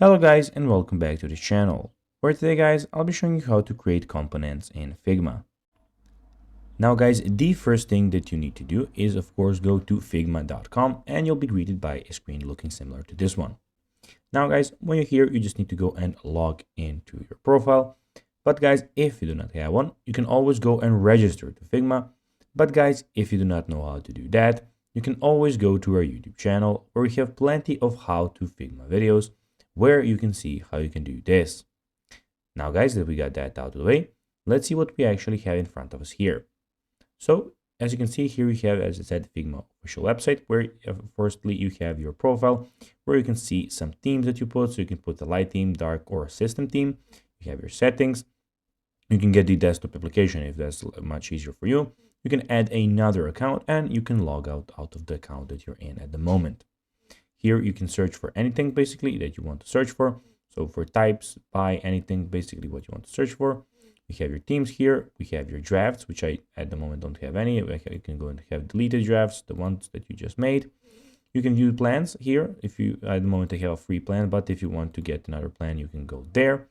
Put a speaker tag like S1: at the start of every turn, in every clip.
S1: Hello guys and welcome back to the channel, where today guys I'll be showing you how to create components in Figma. Now guys, the first thing that you need to do is of course go to figma.com and you'll be greeted by a screen looking similar to this one. Now guys, when you're here you just need to go and log into your profile. But guys, if you do not have one, you can always go and register to Figma. But guys, if you do not know how to do that, you can always go to our YouTube channel where we have plenty of how to Figma videos where you can see how you can do this. Now guys, that we got that out of the way, let's see what we actually have in front of us here. So as you can see here, we have, as I said, Figma official website where firstly you have your profile where you can see some themes that you put. So you can put a light theme, dark, or a system theme. You have your settings. You can get the desktop application if that's much easier for you. You can add another account and you can log out of the account that you're in at the moment. Here you can search for anything basically that you want to search for. So for types, by anything, basically what you want to search for. We have your themes here. We have your drafts, which I at the moment don't have any. You can go and have deleted drafts, the ones that you just made. You can view plans here. If you at the moment I have a free plan, but if you want to get another plan, you can go there.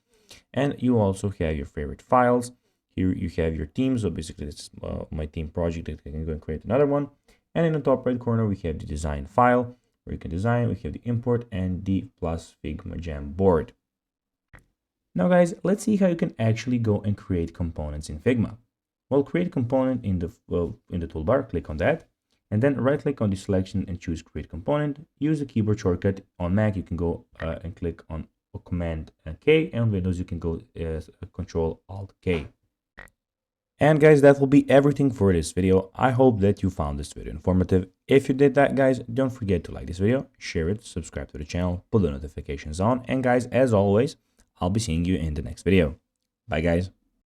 S1: And you also have your favorite files. Here you have your themes. So basically this is my theme project that I can go and create another one. And in the top right corner, we have the design file where you can design. We have the import and the plus Figma Jam board. Now guys, let's see how you can actually go and create components in Figma. Well, create a component in the toolbar, click on that, and then right click on the selection and choose create component. Use the keyboard shortcut. On Mac you can go and click on Command K, and on Windows you can go Control Alt K. And guys, that will be everything for this video. I hope that you found this video informative. If you did that guys, don't forget to like this video, share it, subscribe to the channel, put the notifications on, and guys, as always, I'll be seeing you in the next video. Bye guys.